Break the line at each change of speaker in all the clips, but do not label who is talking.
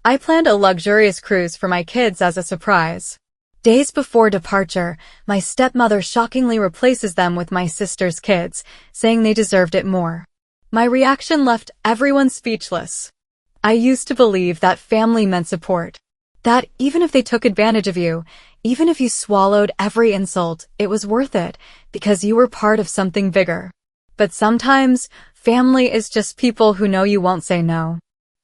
I planned a luxurious cruise for my kids as a surprise. Days before departure, my stepmother shockingly replaces them with my sister's kids, saying they deserved it more. My reaction left everyone speechless. I used to believe that family meant support. That even if they took advantage of you, even if you swallowed every insult, it was worth it, because you were part of something bigger. But sometimes, family is just people who know you won't say no.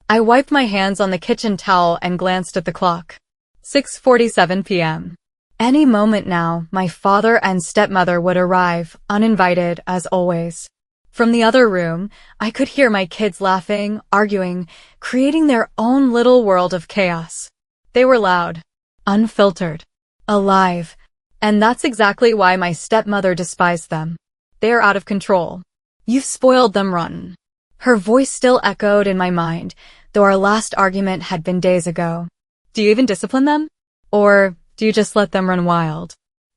I wiped my hands on the kitchen towel and glanced at the clock. 6:47 p.m. Any moment now, my father and stepmother would arrive, uninvited as always. From the other room, I could hear my kids laughing, arguing, creating their own little world of chaos. They were loud, unfiltered, alive, and that's exactly why my stepmother despised them. They are out of control. You've spoiled them rotten. Her voice still echoed in my mind, though our last argument had been days ago. Do you even discipline them? Or do you just let them run wild?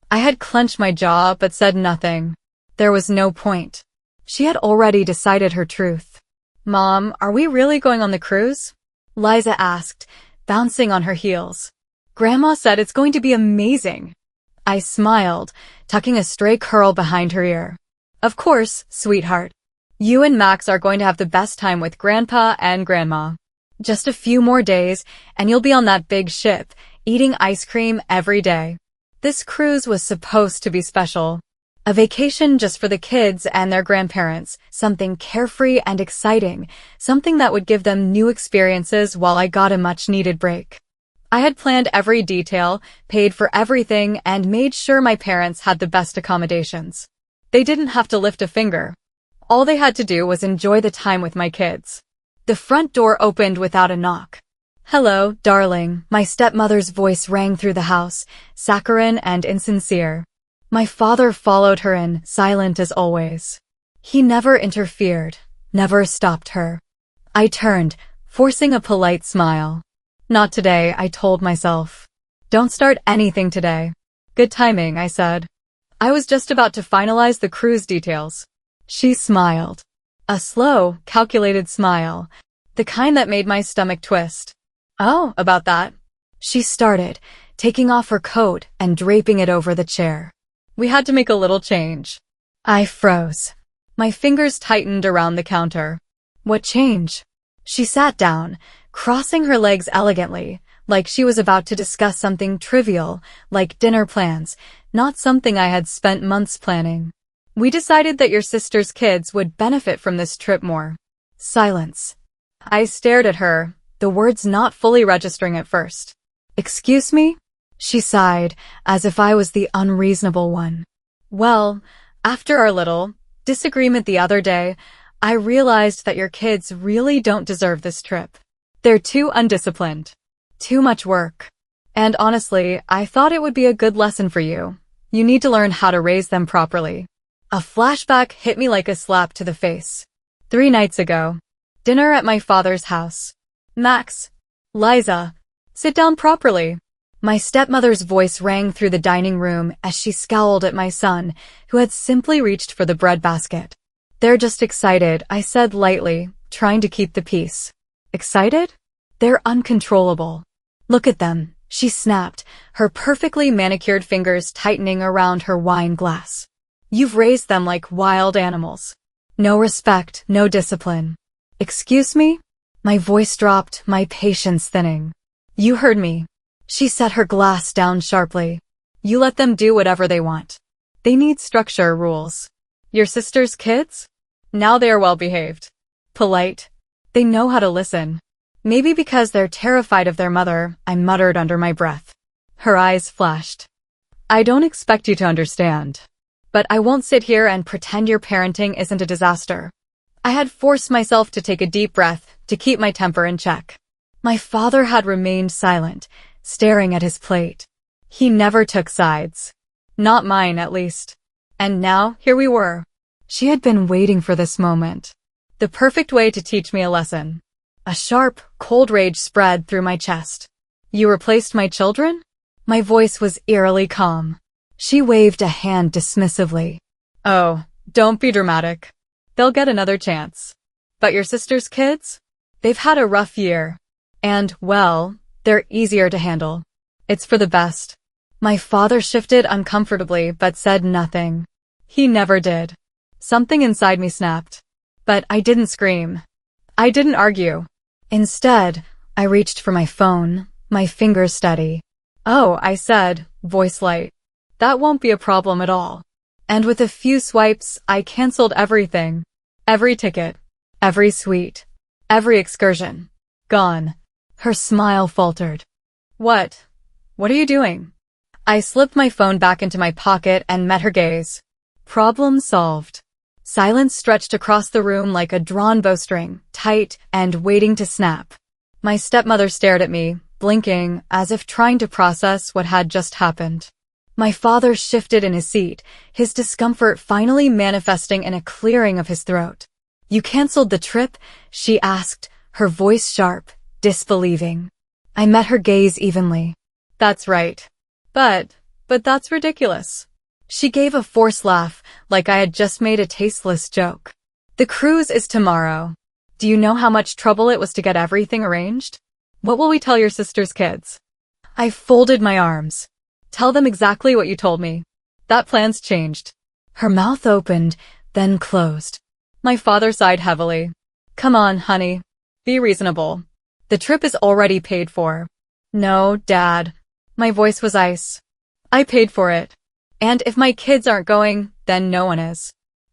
I had clenched my jaw but said nothing. There was no point. She had already decided her truth. Mom, are we really going on the cruise? Liza asked, bouncing on her heels. Grandma said it's going to be amazing. I smiled, tucking a stray curl behind her ear. Of course, sweetheart. You and Max are going to have the best time with Grandpa and Grandma. Just a few more days, and you'll be on that big ship, eating ice cream every day. This cruise was supposed to be special. A vacation just for the kids and their grandparents, something carefree and exciting, something that would give them new experiences while I got a much-needed break. I had planned every detail, paid for everything, and made sure my parents had the best accommodations. They didn't have to lift a finger. All they had to do was enjoy the time with my kids. The front door opened without a knock. Hello, darling, my stepmother's voice rang through the house, saccharine and insincere. My father followed her in, silent as always. He never interfered, never stopped her. I turned, forcing a polite smile. Not today, I told myself. Don't start anything today. Good timing, I said. I was just about to finalize the cruise details. She smiled. A slow, calculated smile, the kind that made my stomach twist. Oh, about that. She started, taking off her coat and draping it over the chair. We had to make a little change. I froze. My fingers tightened around the counter. What change? She sat down, crossing her legs elegantly, like she was about to discuss something trivial, like dinner plans, not something I had spent months planning. We decided that your sister's kids would benefit from this trip more. Silence. I stared at her, the words not fully registering at first. Excuse me? She sighed, as if I was the unreasonable one. Well, after our little disagreement the other day, I realized that your kids really don't deserve this trip. They're too undisciplined. Too much work. And honestly, I thought it would be a good lesson for you. You need to learn how to raise them properly. A flashback hit me like a slap to the face. 3 nights ago. Dinner at my father's house. Max. Liza. Sit down properly. My stepmother's voice rang through the dining room as she scowled at my son, who had simply reached for the breadbasket. They're just excited, I said lightly, trying to keep the peace. Excited? They're uncontrollable. Look at them, she snapped, her perfectly manicured fingers tightening around her wine glass. You've raised them like wild animals. No respect, no discipline. Excuse me? My voice dropped, my patience thinning. You heard me. She set her glass down sharply. You let them do whatever they want. They need structure, rules. Your sister's kids? Now they are well behaved. Polite. They know how to listen. Maybe because they're terrified of their mother, I muttered under my breath. Her eyes flashed. I don't expect you to understand. But I won't sit here and pretend your parenting isn't a disaster. I had forced myself to take a deep breath to keep my temper in check. My father had remained silent, staring at his plate. He never took sides. Not mine, at least. And now, here we were. She had been waiting for this moment. The perfect way to teach me a lesson. A sharp, cold rage spread through my chest. You replaced my children? My voice was eerily calm. She waved a hand dismissively. Oh, don't be dramatic. They'll get another chance. But your sister's kids? They've had a rough year. And, well, they're easier to handle. It's for the best. My father shifted uncomfortably but said nothing. He never did. Something inside me snapped. But I didn't scream. I didn't argue. Instead, I reached for my phone, my fingers steady. "Oh," I said, voice light. "That won't be a problem at all." And with a few swipes, I canceled everything. Every ticket. Every suite. Every excursion. Gone. Her smile faltered. "What? What are you doing?" I slipped my phone back into my pocket and met her gaze. Problem solved. Silence stretched across the room like a drawn bowstring, tight and waiting to snap. My stepmother stared at me, blinking, as if trying to process what had just happened. My father shifted in his seat, his discomfort finally manifesting in a clearing of his throat. "You canceled the trip?" she asked, her voice sharp, disbelieving. I met her gaze evenly. "That's right. But that's ridiculous." She gave a forced laugh, like I had just made a tasteless joke. "The cruise is tomorrow. Do you know how much trouble it was to get everything arranged? What will we tell your sister's kids?" I folded my arms. "Tell them exactly what you told me. That plan's changed." Her mouth opened, then closed. My father sighed heavily. "Come on, honey. Be reasonable. The trip is already paid for." "No, Dad." My voice was ice. "I paid for it. And if my kids aren't going, then no one is."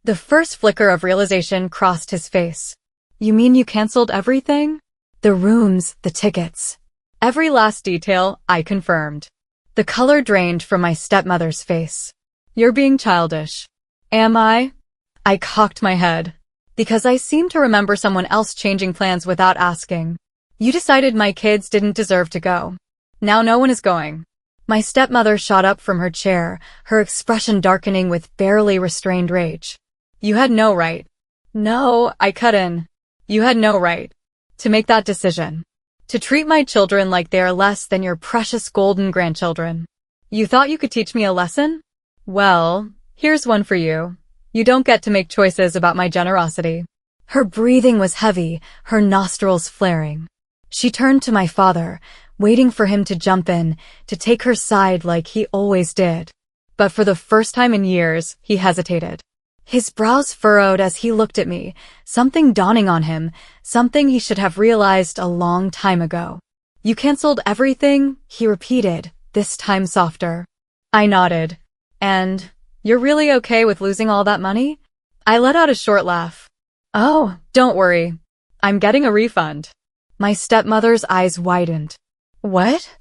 The first flicker of realization crossed his face. "You mean you canceled everything?" "The rooms, the tickets." Every last detail, I confirmed. The color drained from my stepmother's face. "You're being childish." "Am I?" I cocked my head. "Because I seem to remember someone else changing plans without asking. You decided my kids didn't deserve to go. Now no one is going." My stepmother shot up from her chair, her expression darkening with barely restrained rage. "You had no right." "No," I cut in. "You had no right to make that decision. To treat my children like they are less than your precious golden grandchildren. You thought you could teach me a lesson? Well, here's one for you. You don't get to make choices about my generosity." Her breathing was heavy, her nostrils flaring. She turned to my father, waiting for him to jump in, to take her side like he always did. But for the first time in years, he hesitated. His brows furrowed as he looked at me, something dawning on him, something he should have realized a long time ago. "You canceled everything?" he repeated, this time softer. I nodded. "And you're really okay with losing all that money?" I let out a short laugh. "Oh, don't worry. I'm getting a refund." My stepmother's eyes widened. "What?"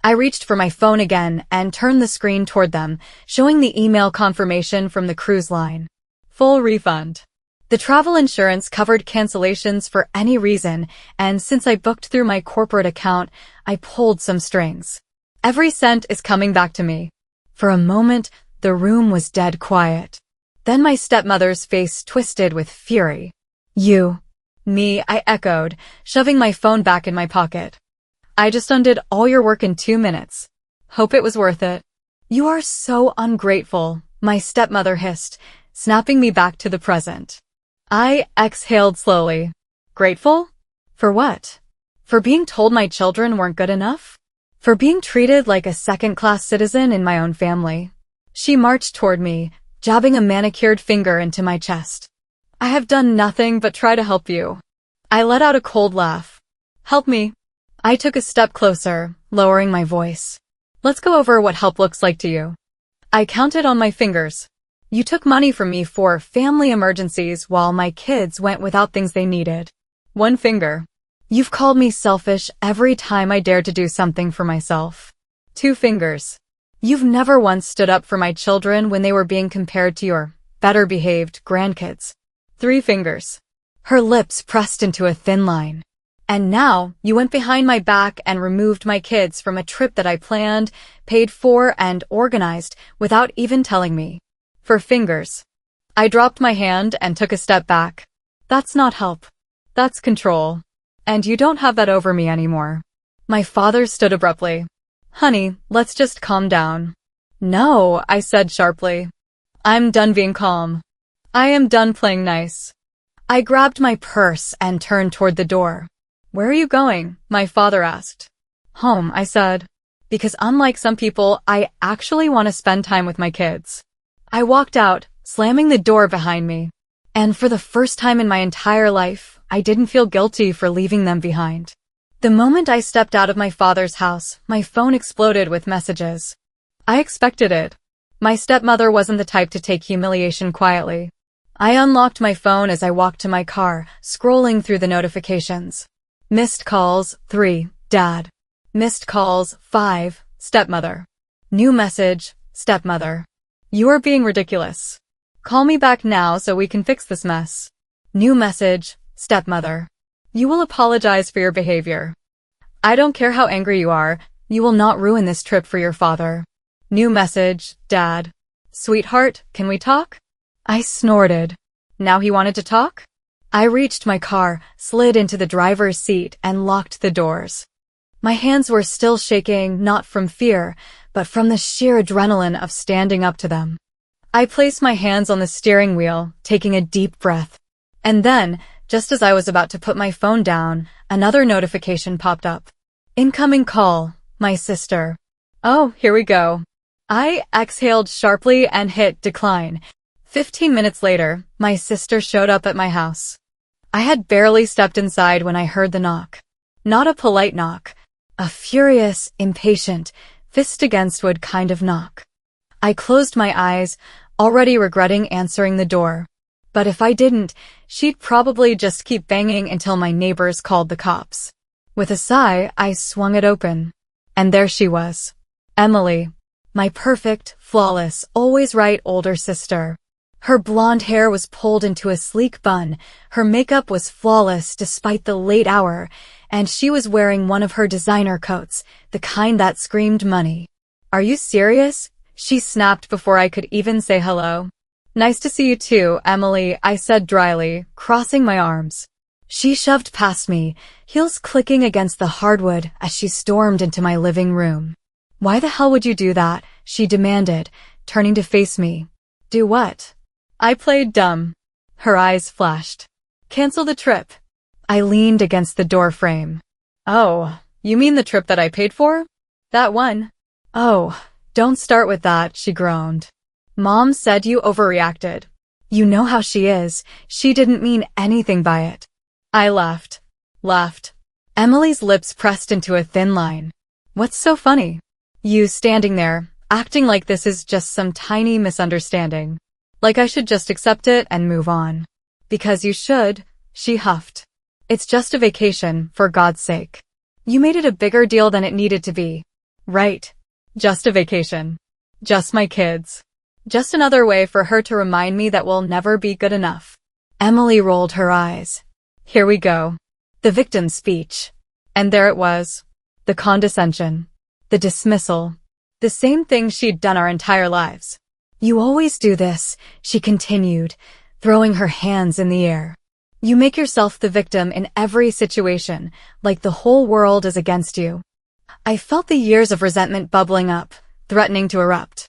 I reached for my phone again and turned the screen toward them, showing the email confirmation from the cruise line. Full refund. The travel insurance covered cancellations for any reason, and since I booked through my corporate account, I pulled some strings. Every cent is coming back to me. For a moment, the room was dead quiet. Then my stepmother's face twisted with fury. "You." "Me," I echoed, shoving my phone back in my pocket. "I just undid all your work in 2 minutes. Hope it was worth it." "You are so ungrateful," my stepmother hissed, snapping me back to the present. I exhaled slowly. Grateful? For what? For being told my children weren't good enough? For being treated like a second-class citizen in my own family? She marched toward me, jabbing a manicured finger into my chest. "I have done nothing but try to help you." I let out a cold laugh. "Help me." I took a step closer, lowering my voice. "Let's go over what help looks like to you." I counted on my fingers. "You took money from me for family emergencies while my kids went without things they needed." One finger. "You've called me selfish every time I dared to do something for myself." 2 fingers. "You've never once stood up for my children when they were being compared to your better-behaved grandkids." 3 fingers. Her lips pressed into a thin line. "And now, you went behind my back and removed my kids from a trip that I planned, paid for, and organized without even telling me." 4 fingers. I dropped my hand and took a step back. "That's not help. That's control. And you don't have that over me anymore." My father stood abruptly. "Honey, let's just calm down." "No," I said sharply. "I'm done being calm. I am done playing nice." I grabbed my purse and turned toward the door. Where are you going? My father asked. Home, I said. Because unlike some people, I actually want to spend time with my kids. I walked out, slamming the door behind me. And for the first time in my entire life, I didn't feel guilty for leaving them behind. The moment I stepped out of my father's house, my phone exploded with messages. I expected it. My stepmother wasn't the type to take humiliation quietly. I unlocked my phone as I walked to my car, scrolling through the notifications. Missed calls, 3, Dad. Missed calls, 5, Stepmother. New message, Stepmother. You are being ridiculous. Call me back now so we can fix this mess. New message, Stepmother. You will apologize for your behavior. I don't care how angry you are, you will not ruin this trip for your father. New message, Dad. Sweetheart, can we talk? I snorted. Now he wanted to talk? I reached my car, slid into the driver's seat, and locked the doors. My hands were still shaking, not from fear, but from the sheer adrenaline of standing up to them. I placed my hands on the steering wheel, taking a deep breath. And then, just as I was about to put my phone down, another notification popped up. Incoming call, my sister. Oh, here we go. I exhaled sharply and hit decline. 15 minutes later, my sister showed up at my house. I had barely stepped inside when I heard the knock. Not a polite knock. A furious, impatient, fist against wood kind of knock. I closed my eyes, already regretting answering the door. But if I didn't, she'd probably just keep banging until my neighbors called the cops. With a sigh, I swung it open. And there she was. Emily. My perfect, flawless, always right older sister. Her blonde hair was pulled into a sleek bun, her makeup was flawless despite the late hour, and she was wearing one of her designer coats, the kind that screamed money. Are you serious? She snapped before I could even say hello. Nice to see you too, Emily, I said dryly, crossing my arms. She shoved past me, heels clicking against the hardwood as she stormed into my living room. Why the hell would you do that? She demanded, turning to face me. Do what? I played dumb. Her eyes flashed. Cancel the trip. I leaned against the door frame. Oh, you mean the trip that I paid for? That one? Oh, don't start with that, she groaned. Mom said you overreacted. You know how she is. She didn't mean anything by it. I laughed. Emily's lips pressed into a thin line. What's so funny? You standing there, acting like this is just some tiny misunderstanding. Like I should just accept it and move on. Because you should, she huffed. It's just a vacation, for God's sake. You made it a bigger deal than it needed to be. Right. Just a vacation. Just my kids. Just another way for her to remind me that we'll never be good enough. Emily rolled her eyes. Here we go. The victim speech. And there it was. The condescension. The dismissal. The same thing she'd done our entire lives. You always do this, she continued, throwing her hands in the air. You make yourself the victim in every situation, like the whole world is against you. I felt the years of resentment bubbling up, threatening to erupt.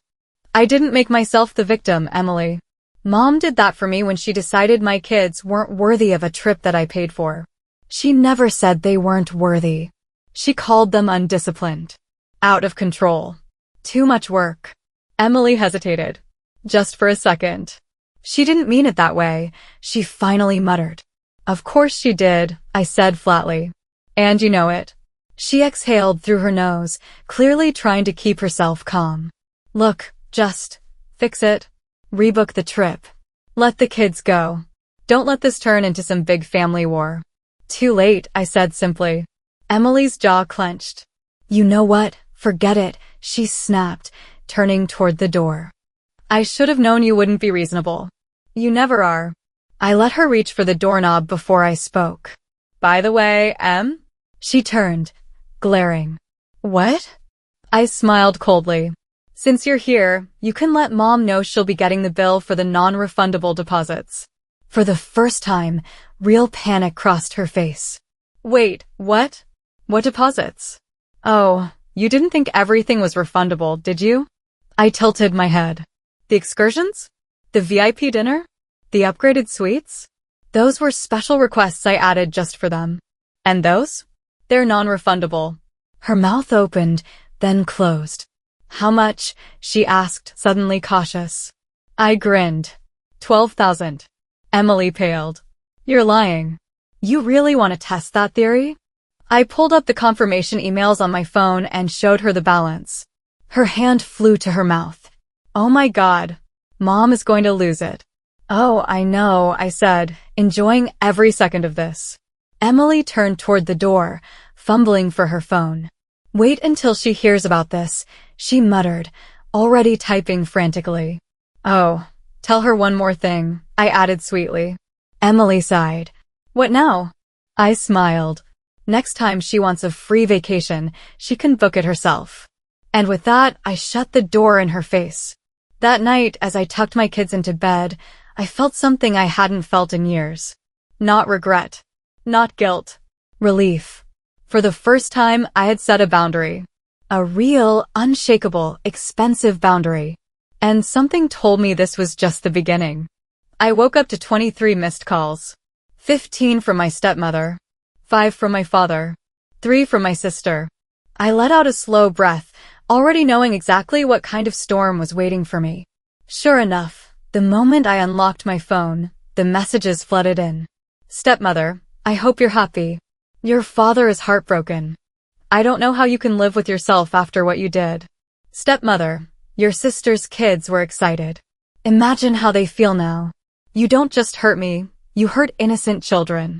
I didn't make myself the victim, Emily. Mom did that for me when she decided my kids weren't worthy of a trip that I paid for. She never said they weren't worthy. She called them undisciplined. Out of control. Too much work. Emily hesitated. Just for a second. She didn't mean it that way, she finally muttered. Of course she did, I said flatly. And you know it. She exhaled through her nose, clearly trying to keep herself calm. Look, just fix it. Rebook the trip. Let the kids go. Don't let this turn into some big family war. Too late, I said simply. Emily's jaw clenched. You know what? Forget it, she snapped, turning toward the door. I should have known you wouldn't be reasonable. You never are. I let her reach for the doorknob before I spoke. By the way, Em? She turned, glaring. What? I smiled coldly. Since you're here, you can let Mom know she'll be getting the bill for the non-refundable deposits. For the first time, real panic crossed her face. Wait, what? What deposits? Oh, you didn't think everything was refundable, did you? I tilted my head. The excursions? The VIP dinner? The upgraded suites? Those were special requests I added just for them. And those? They're non-refundable. Her mouth opened, then closed. How much? She asked, suddenly cautious. I grinned. 12,000. Emily paled. You're lying. You really want to test that theory? I pulled up the confirmation emails on my phone and showed her the balance. Her hand flew to her mouth. Oh my God. Mom is going to lose it. Oh, I know, I said, enjoying every second of this. Emily turned toward the door, fumbling for her phone. Wait until she hears about this, she muttered, already typing frantically. Oh, tell her one more thing, I added sweetly. Emily sighed. What now? I smiled. Next time she wants a free vacation, she can book it herself. And with that, I shut the door in her face. That night, as I tucked my kids into bed, I felt something I hadn't felt in years. Not regret. Not guilt. Relief. For the first time, I had set a boundary. A real, unshakable, expensive boundary. And something told me this was just the beginning. I woke up to 23 missed calls. 15 from my stepmother. 5 from my father. 3 from my sister. I let out a slow breath, already knowing exactly what kind of storm was waiting for me. Sure enough, the moment I unlocked my phone, the messages flooded in. Stepmother, I hope you're happy. Your father is heartbroken. I don't know how you can live with yourself after what you did. Stepmother, your sister's kids were excited. Imagine how they feel now. You don't just hurt me, you hurt innocent children.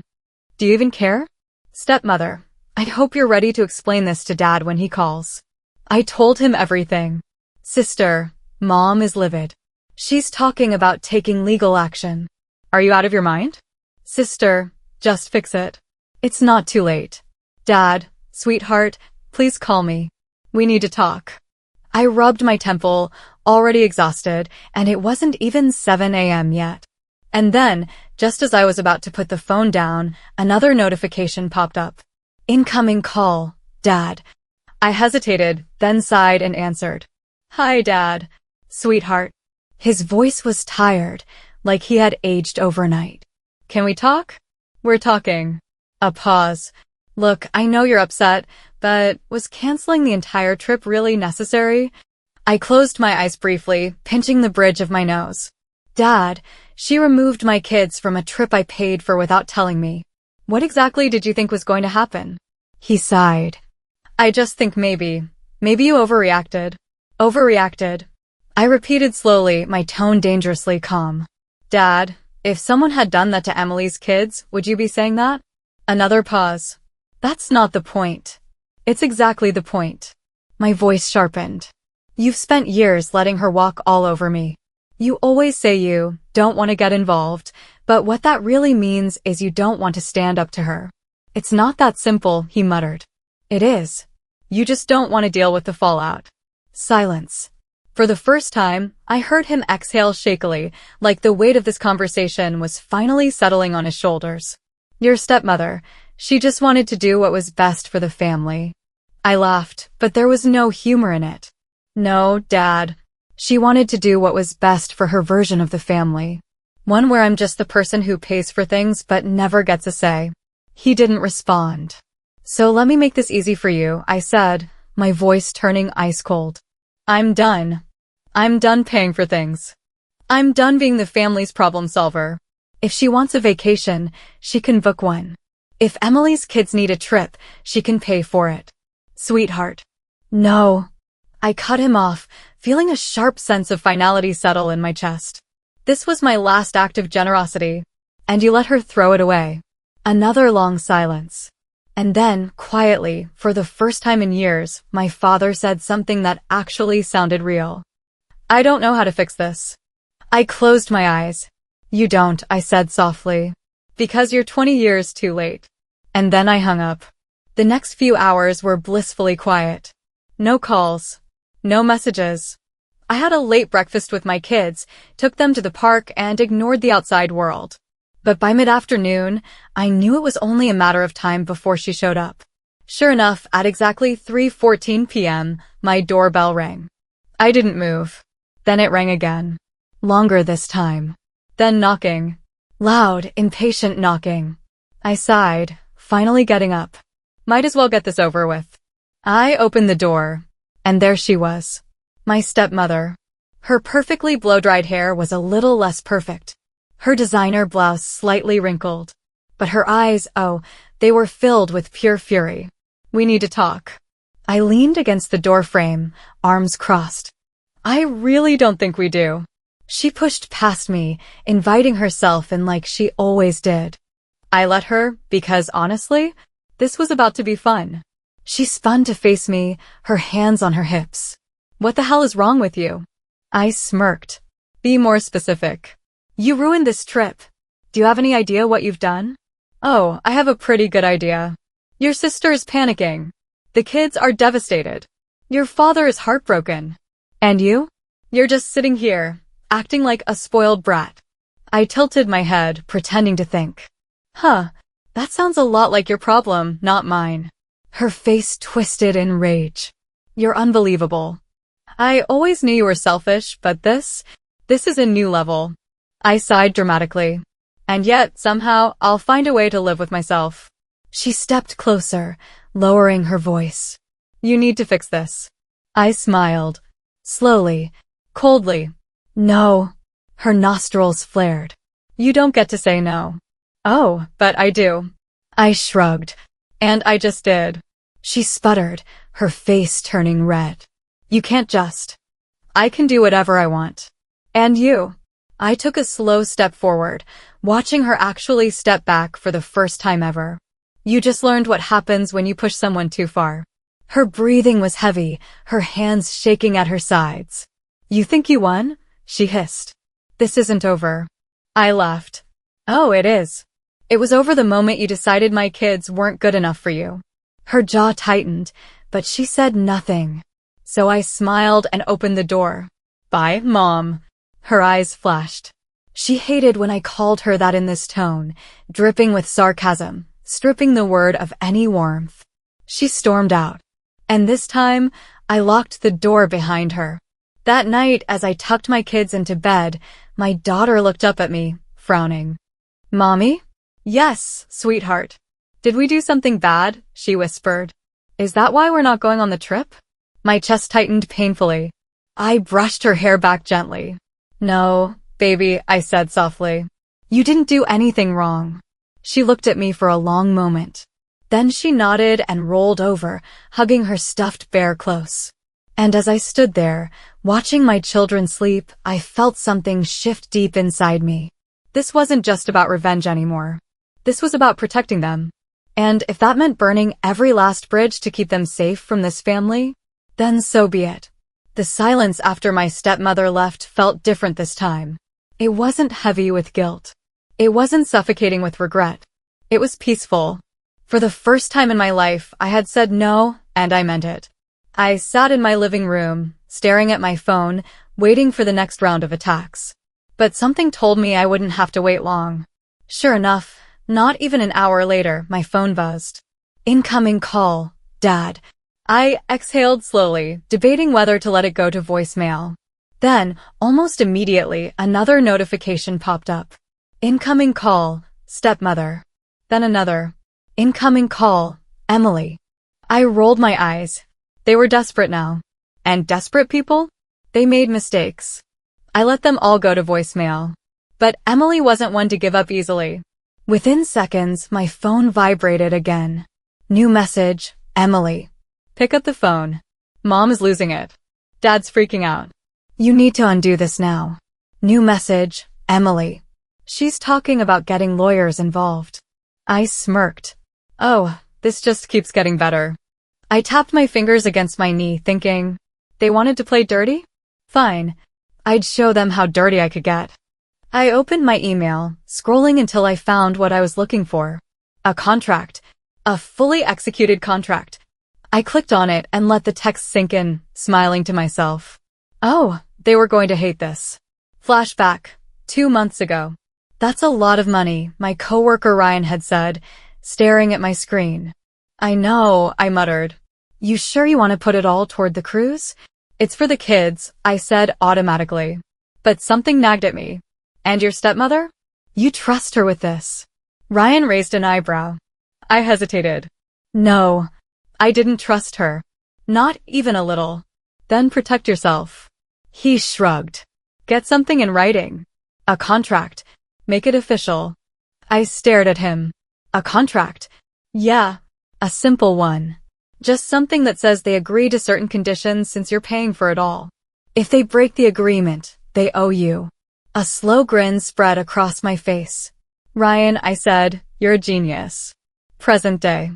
Do you even care? Stepmother, I hope you're ready to explain this to Dad when he calls. I told him everything. Sister, Mom is livid. She's talking about taking legal action. Are you out of your mind? Sister, just fix it. It's not too late. Dad, sweetheart, please call me. We need to talk. I rubbed my temple, already exhausted, and it wasn't even 7 a.m. yet. And then, just as I was about to put the phone down, another notification popped up. Incoming call, Dad. I hesitated, then sighed and answered. Hi, Dad. Sweetheart. His voice was tired, like he had aged overnight. Can we talk? We're talking. A pause. Look, I know you're upset, but was canceling the entire trip really necessary? I closed my eyes briefly, pinching the bridge of my nose. Dad, she removed my kids from a trip I paid for without telling me. What exactly did you think was going to happen? He sighed. I just think maybe you overreacted. Overreacted. I repeated slowly, my tone dangerously calm. Dad, if someone had done that to Emily's kids, would you be saying that? Another pause. That's not the point. It's exactly the point. My voice sharpened. You've spent years letting her walk all over me. You always say you don't want to get involved, but what that really means is you don't want to stand up to her. It's not that simple, he muttered. It is. You just don't want to deal with the fallout. Silence. For the first time, I heard him exhale shakily, like the weight of this conversation was finally settling on his shoulders. Your stepmother, she just wanted to do what was best for the family. I laughed, but there was no humor in it. No, Dad. She wanted to do what was best for her version of the family. One where I'm just the person who pays for things but never gets a say. He didn't respond. So let me make this easy for you, I said, my voice turning ice cold. I'm done. I'm done paying for things. I'm done being the family's problem solver. If she wants a vacation, she can book one. If Emily's kids need a trip, she can pay for it. Sweetheart. No. I cut him off, feeling a sharp sense of finality settle in my chest. This was my last act of generosity, and you let her throw it away. Another long silence. And then, quietly, for the first time in years, my father said something that actually sounded real. I don't know how to fix this. I closed my eyes. You don't, I said softly. Because you're 20 years too late. And then I hung up. The next few hours were blissfully quiet. No calls. No messages. I had a late breakfast with my kids, took them to the park, and ignored the outside world. But by mid-afternoon, I knew it was only a matter of time before she showed up. Sure enough, at exactly 3:14 p.m., my doorbell rang. I didn't move. Then it rang again. Longer this time. Then knocking. Loud, impatient knocking. I sighed, finally getting up. Might as well get this over with. I opened the door, and there she was. My stepmother. Her perfectly blow-dried hair was a little less perfect. Her designer blouse slightly wrinkled. But her eyes, oh, they were filled with pure fury. "We need to talk." I leaned against the door frame, arms crossed. "I really don't think we do." She pushed past me, inviting herself in like she always did. I let her because, honestly, this was about to be fun. She spun to face me, her hands on her hips. "What the hell is wrong with you?" I smirked. "Be more specific." "You ruined this trip. Do you have any idea what you've done?" "Oh, I have a pretty good idea. Your sister is panicking. The kids are devastated. Your father is heartbroken. And you? You're just sitting here, acting like a spoiled brat." I tilted my head, pretending to think. That sounds a lot like your problem, not mine." Her face twisted in rage. "You're unbelievable. I always knew you were selfish, but this is a new level." I sighed dramatically. "And yet, somehow, I'll find a way to live with myself." She stepped closer, lowering her voice. "You need to fix this." I smiled. Slowly, coldly. "No." Her nostrils flared. "You don't get to say no." "Oh, but I do." I shrugged. "And I just did." She sputtered, her face turning red. "You can't just." "I can do whatever I want." "And you?" I took a slow step forward, watching her actually step back for the first time ever. "You just learned what happens when you push someone too far." Her breathing was heavy, her hands shaking at her sides. "You think you won?" she hissed. "This isn't over." I laughed. "Oh, it is. It was over the moment you decided my kids weren't good enough for you." Her jaw tightened, but she said nothing. So I smiled and opened the door. "Bye, Mom." Her eyes flashed. She hated when I called her that in this tone, dripping with sarcasm, stripping the word of any warmth. She stormed out. And this time, I locked the door behind her. That night, as I tucked my kids into bed, my daughter looked up at me, frowning. "Mommy?" "Yes, sweetheart." "Did we do something bad?" she whispered. "Is that why we're not going on the trip?" My chest tightened painfully. I brushed her hair back gently. "No, baby," I said softly. "You didn't do anything wrong." She looked at me for a long moment. Then she nodded and rolled over, hugging her stuffed bear close. And as I stood there, watching my children sleep, I felt something shift deep inside me. This wasn't just about revenge anymore. This was about protecting them. And if that meant burning every last bridge to keep them safe from this family, then so be it. The silence after my stepmother left felt different this time. It wasn't heavy with guilt. It wasn't suffocating with regret. It was peaceful. For the first time in my life, I had said no, and I meant it. I sat in my living room, staring at my phone, waiting for the next round of attacks. But something told me I wouldn't have to wait long. Sure enough, not even an hour later, my phone buzzed. "Incoming call, Dad." I exhaled slowly, debating whether to let it go to voicemail. Then, almost immediately, another notification popped up. "Incoming call, Stepmother." Then another. "Incoming call, Emily." I rolled my eyes. They were desperate now. And desperate people? They made mistakes. I let them all go to voicemail. But Emily wasn't one to give up easily. Within seconds, my phone vibrated again. New message, Emily. Pick up the phone. Mom is losing it. Dad's freaking out. You need to undo this now. New message, Emily. She's talking about getting lawyers involved. I smirked. Oh, this just keeps getting better. I tapped my fingers against my knee, thinking, they wanted to play dirty? Fine. I'd show them how dirty I could get. I opened my email, scrolling until I found what I was looking for. A contract. A fully executed contract. I clicked on it and let the text sink in, smiling to myself. Oh, they were going to hate this. Flashback. 2 months ago. That's a lot of money, my coworker Ryan had said, staring at my screen. I know, I muttered. You sure you want to put it all toward the cruise? It's for the kids, I said automatically. But something nagged at me. And your stepmother? You trust her with this. Ryan raised an eyebrow. I hesitated. No, I didn't trust her. Not even a little. Then protect yourself. He shrugged. Get something in writing. A contract. Make it official. I stared at him. A contract? Yeah, a simple one. Just something that says they agree to certain conditions since you're paying for it all. If they break the agreement, they owe you. A slow grin spread across my face. Ryan, I said, you're a genius. Present day.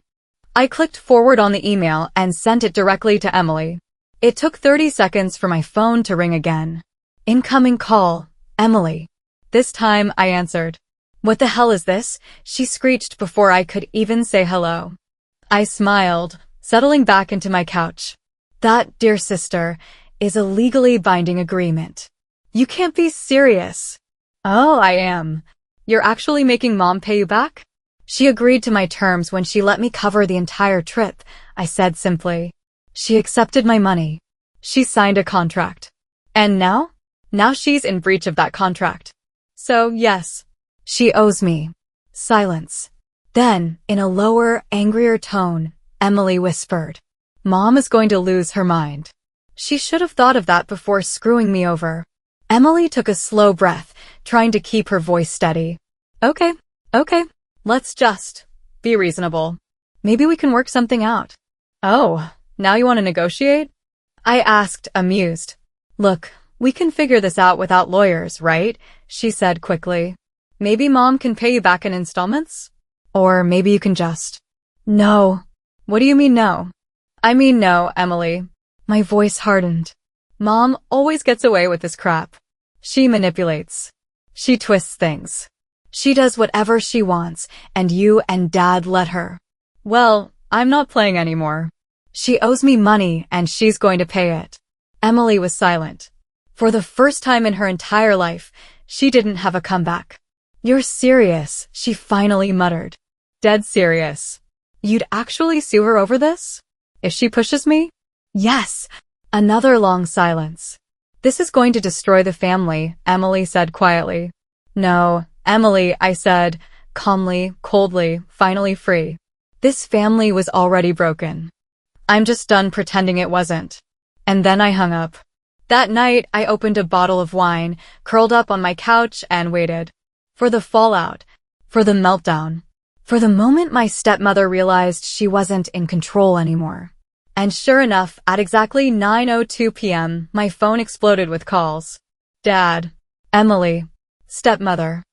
I clicked forward on the email and sent it directly to Emily. It took 30 seconds for my phone to ring again. Incoming call, Emily. This time I answered. What the hell is this? She screeched before I could even say hello. I smiled, settling back into my couch. That, dear sister, is a legally binding agreement. You can't be serious. Oh, I am. You're actually making Mom pay you back? She agreed to my terms when she let me cover the entire trip, I said simply. She accepted my money. She signed a contract. And now? Now she's in breach of that contract. So, yes, she owes me. Silence. Then, in a lower, angrier tone, Emily whispered, Mom is going to lose her mind. She should have thought of that before screwing me over. Emily took a slow breath, trying to keep her voice steady. Okay. Let's just be reasonable. Maybe we can work something out. Oh, now you want to negotiate? I asked, amused. Look, we can figure this out without lawyers, right? She said quickly. Maybe Mom can pay you back in installments? Or maybe you can just... No. What do you mean no? I mean no, Emily. My voice hardened. Mom always gets away with this crap. She manipulates. She twists things. She does whatever she wants, and you and Dad let her. Well, I'm not playing anymore. She owes me money, and she's going to pay it. Emily was silent. For the first time in her entire life, she didn't have a comeback. You're serious, she finally muttered. Dead serious. You'd actually sue her over this? If she pushes me? Yes. Another long silence. This is going to destroy the family, Emily said quietly. No, Emily, I said, calmly, coldly, finally free. This family was already broken. I'm just done pretending it wasn't. And then I hung up. That night, I opened a bottle of wine, curled up on my couch, and waited. For the fallout. For the meltdown. For the moment my stepmother realized she wasn't in control anymore. And sure enough, at exactly 9:02 p.m., my phone exploded with calls. Dad. Emily. Stepmother.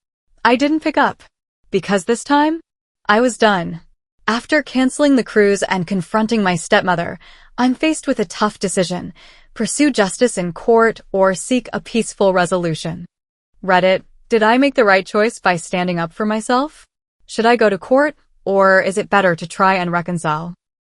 I didn't pick up. Because this time, I was done. After canceling the cruise and confronting my stepmother, I'm faced with a tough decision. Pursue justice in court or seek a peaceful resolution. Reddit, did I make the right choice by standing up for myself? Should I go to court, or is it better to try and reconcile?